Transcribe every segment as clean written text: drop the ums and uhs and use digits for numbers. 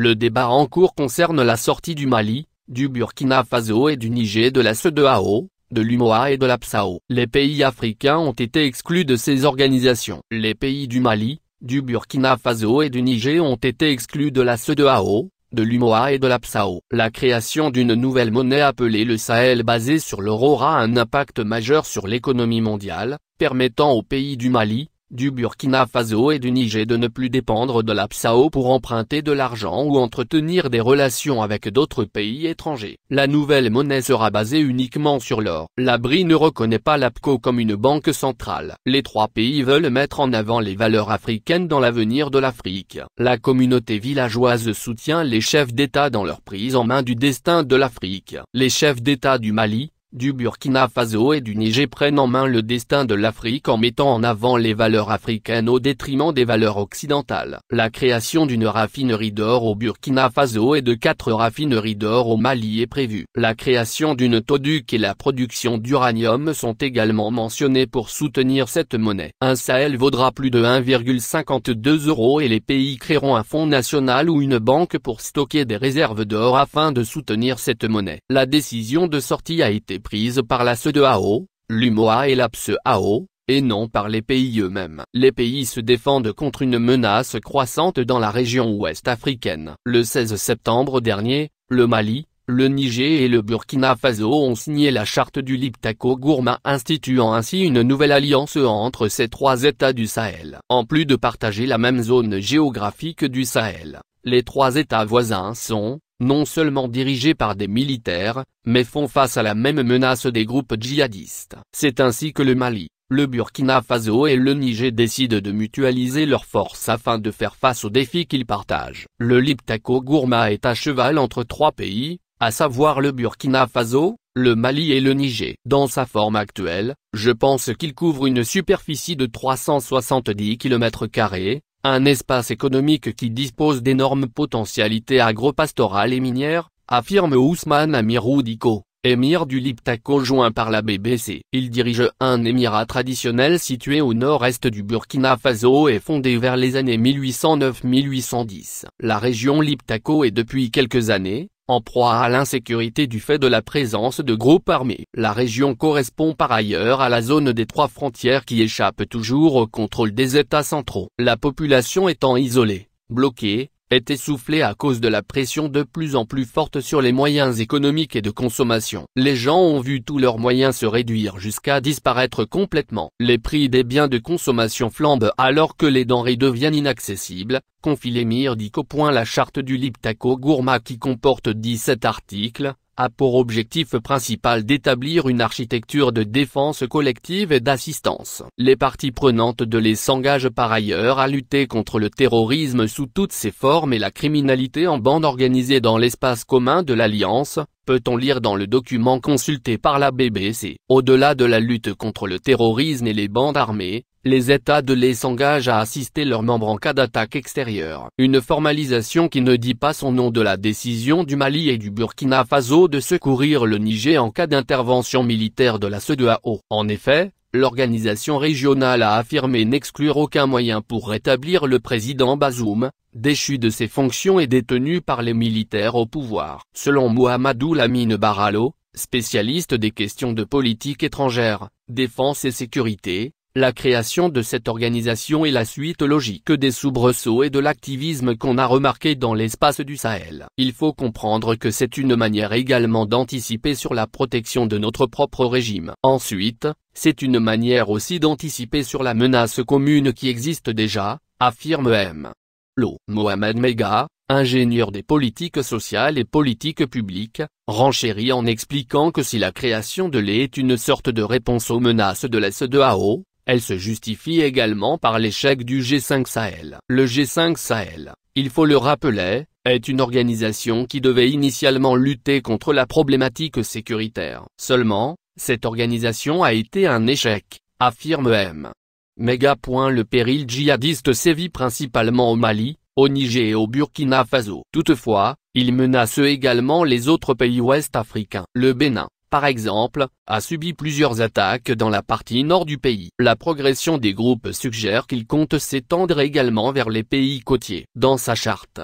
Le débat en cours concerne la sortie du Mali, du Burkina Faso et du Niger de la CEDEAO, de l'UMOA et de l'APSAO. Les pays africains ont été exclus de ces organisations. Les pays du Mali, du Burkina Faso et du Niger ont été exclus de la CEDEAO, de l'UMOA et de l'APSAO. La création d'une nouvelle monnaie appelée le Sahel basée sur l'euro aura un impact majeur sur l'économie mondiale, permettant aux pays du Mali, du Burkina Faso et du Niger de ne plus dépendre de l'APSAO pour emprunter de l'argent ou entretenir des relations avec d'autres pays étrangers. La nouvelle monnaie sera basée uniquement sur l'or. La BRI ne reconnaît pas l'APCO comme une banque centrale. Les trois pays veulent mettre en avant les valeurs africaines dans l'avenir de l'Afrique. La communauté villageoise soutient les chefs d'État dans leur prise en main du destin de l'Afrique. Les chefs d'État du Mali, du Burkina Faso et du Niger prennent en main le destin de l'Afrique en mettant en avant les valeurs africaines au détriment des valeurs occidentales. La création d'une raffinerie d'or au Burkina Faso et de 4 raffineries d'or au Mali est prévue. La création d'une Toduc et la production d'uranium sont également mentionnées pour soutenir cette monnaie. Un Sahel vaudra plus de 1,52 € et les pays créeront un fonds national ou une banque pour stocker des réserves d'or afin de soutenir cette monnaie. La décision de sortie a été prise par la CEDEAO, l'UMOA et l'APSAO, et non par les pays eux-mêmes. Les pays se défendent contre une menace croissante dans la région ouest africaine. Le 16 septembre dernier, le Mali, le Niger et le Burkina Faso ont signé la charte du Liptako Gourma instituant ainsi une nouvelle alliance entre ces trois États du Sahel. En plus de partager la même zone géographique du Sahel, les trois États voisins sont non seulement dirigés par des militaires, mais font face à la même menace des groupes djihadistes. C'est ainsi que le Mali, le Burkina Faso et le Niger décident de mutualiser leurs forces afin de faire face aux défis qu'ils partagent. Le Liptako Gourma est à cheval entre trois pays, à savoir le Burkina Faso, le Mali et le Niger. Dans sa forme actuelle, je pense qu'il couvre une superficie de 370 km², un espace économique qui dispose d'énormes potentialités agro-pastorales et minières, affirme Ousmane Amirou Diko, émir du Liptako joint par la BBC. Il dirige un émirat traditionnel situé au nord-est du Burkina Faso et fondé vers les années 1809-1810. La région Liptako est depuis quelques années en proie à l'insécurité du fait de la présence de groupes armés. La région correspond par ailleurs à la zone des trois frontières qui échappe toujours au contrôle des États centraux. La population étant isolée, bloquée, est essoufflée à cause de la pression de plus en plus forte sur les moyens économiques et de consommation. Les gens ont vu tous leurs moyens se réduire jusqu'à disparaître complètement. Les prix des biens de consommation flambent alors que les denrées deviennent inaccessibles, confie l'émir Diko. La charte du Liptako Gourma qui comporte 17 articles, a pour objectif principal d'établir une architecture de défense collective et d'assistance. Les parties prenantes de l'ES s'engagent par ailleurs à lutter contre le terrorisme sous toutes ses formes et la criminalité en bande organisée dans l'espace commun de l'Alliance, peut-on lire dans le document consulté par la BBC. Au-delà de la lutte contre le terrorisme et les bandes armées, les États de l'ES s'engagent à assister leurs membres en cas d'attaque extérieure. Une formalisation qui ne dit pas son nom de la décision du Mali et du Burkina Faso de secourir le Niger en cas d'intervention militaire de la CEDEAO. En effet, l'organisation régionale a affirmé n'exclure aucun moyen pour rétablir le président Bazoum, déchu de ses fonctions et détenu par les militaires au pouvoir. Selon Mohamedou Lamine Barallo, spécialiste des questions de politique étrangère, défense et sécurité, la création de cette organisation est la suite logique des soubresauts et de l'activisme qu'on a remarqué dans l'espace du Sahel. Il faut comprendre que c'est une manière également d'anticiper sur la protection de notre propre régime. Ensuite, c'est une manière aussi d'anticiper sur la menace commune qui existe déjà, affirme M. Lo. Mohamed Mega, ingénieur des politiques sociales et politiques publiques, renchérit en expliquant que si la création de l'ES est une sorte de réponse aux menaces de la CEDEAO, elle se justifie également par l'échec du G5 Sahel. Le G5 Sahel, il faut le rappeler, est une organisation qui devait initialement lutter contre la problématique sécuritaire. Seulement, cette organisation a été un échec, affirme M. Mega. Le péril djihadiste sévit principalement au Mali, au Niger et au Burkina Faso. Toutefois, il menace également les autres pays ouest africains. Le Bénin, par exemple, a subi plusieurs attaques dans la partie nord du pays. La progression des groupes suggère qu'il compte s'étendre également vers les pays côtiers. Dans sa charte,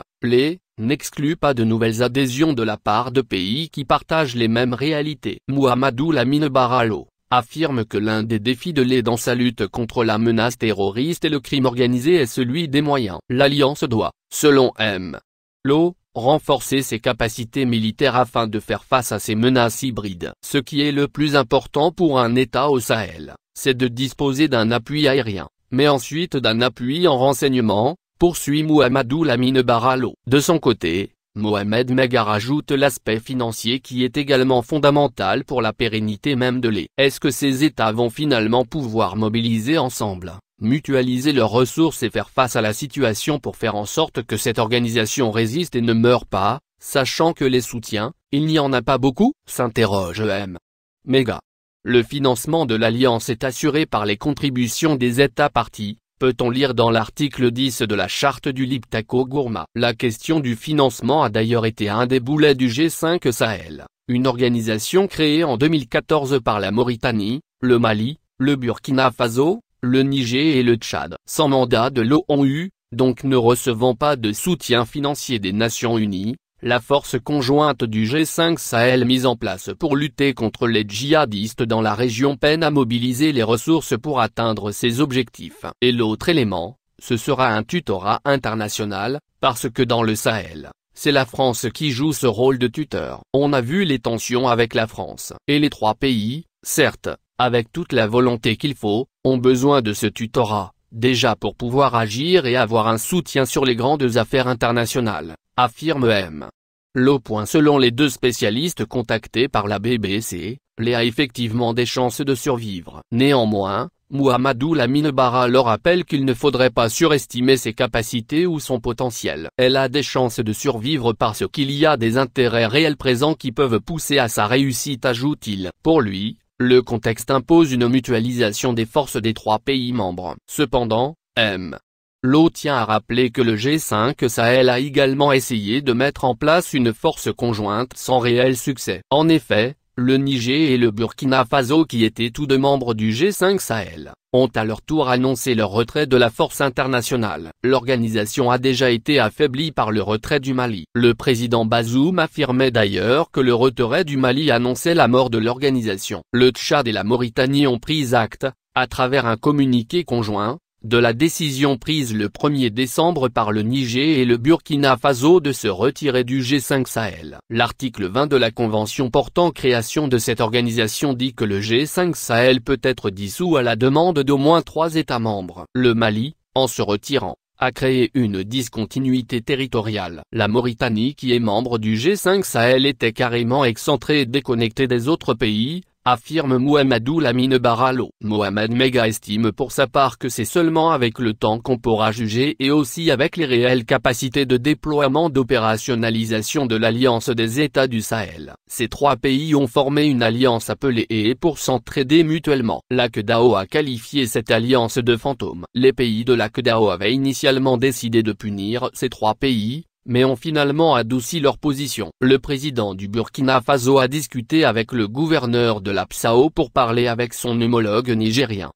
n'exclut pas de nouvelles adhésions de la part de pays qui partagent les mêmes réalités. Mohamedou Lamine Bara Lo affirme que l'un des défis de l'E dans sa lutte contre la menace terroriste et le crime organisé est celui des moyens. L'Alliance doit, selon M. Lo, renforcer ses capacités militaires afin de faire face à ces menaces hybrides. Ce qui est le plus important pour un État au Sahel, c'est de disposer d'un appui aérien, mais ensuite d'un appui en renseignement, poursuit Mohamedou Lamine Bara Lo. De son côté, Mohamed Mega rajoute l'aspect financier qui est également fondamental pour la pérennité même de l'E. Est-ce que ces États vont finalement pouvoir mobiliser ensemble, mutualiser leurs ressources et faire face à la situation pour faire en sorte que cette organisation résiste et ne meure pas, sachant que les soutiens, il n'y en a pas beaucoup, s'interroge M. Mega. Le financement de l'Alliance est assuré par les contributions des États parties, peut-on lire dans l'article 10 de la charte du Liptako Gourma. La question du financement a d'ailleurs été un des boulets du G5 Sahel, une organisation créée en 2014 par la Mauritanie, le Mali, le Burkina Faso, le Niger et le Tchad. Sans mandat de l'ONU, donc ne recevant pas de soutien financier des Nations Unies, la force conjointe du G5 Sahel mise en place pour lutter contre les djihadistes dans la région peine à mobiliser les ressources pour atteindre ses objectifs. Et l'autre élément, ce sera un tutorat international, parce que dans le Sahel, c'est la France qui joue ce rôle de tuteur. On a vu les tensions avec la France. Et les trois pays, certes, avec toute la volonté qu'il faut, ont besoin de ce tutorat, déjà pour pouvoir agir et avoir un soutien sur les grandes affaires internationales, affirme M. Lo. Selon les deux spécialistes contactés par la BBC, l'E a effectivement des chances de survivre. Néanmoins, Mohamedou Lamine Bara Lo rappelle qu'il ne faudrait pas surestimer ses capacités ou son potentiel. Elle a des chances de survivre parce qu'il y a des intérêts réels présents qui peuvent pousser à sa réussite, ajoute-t-il. Pour lui, le contexte impose une mutualisation des forces des trois pays membres. Cependant, M. Lo tient à rappeler que le G5 Sahel a également essayé de mettre en place une force conjointe sans réel succès. En effet, le Niger et le Burkina Faso, qui étaient tous deux membres du G5 Sahel, ont à leur tour annoncé leur retrait de la force internationale. L'organisation a déjà été affaiblie par le retrait du Mali. Le président Bazoum affirmait d'ailleurs que le retrait du Mali annonçait la mort de l'organisation. Le Tchad et la Mauritanie ont pris acte, à travers un communiqué conjoint, de la décision prise le 1er décembre par le Niger et le Burkina Faso de se retirer du G5 Sahel. L'article 20 de la convention portant création de cette organisation dit que le G5 Sahel peut être dissous à la demande d'au moins 3 États membres. Le Mali, en se retirant, a créé une discontinuité territoriale. La Mauritanie, qui est membre du G5 Sahel, était carrément excentrée et déconnectée des autres pays, affirme Mohamedou Lamine Bara Lo. Mohamed Mega estime pour sa part que c'est seulement avec le temps qu'on pourra juger et aussi avec les réelles capacités de déploiement d'opérationnalisation de l'Alliance des États du Sahel. Ces trois pays ont formé une alliance appelée EE pour s'entraider mutuellement. La CEDEAO a qualifié cette alliance de fantôme. Les pays de la CEDEAO avaient initialement décidé de punir ces trois pays, mais ont finalement adouci leur position. Le président du Burkina Faso a discuté avec le gouverneur de l'Apsao pour parler avec son homologue nigérien.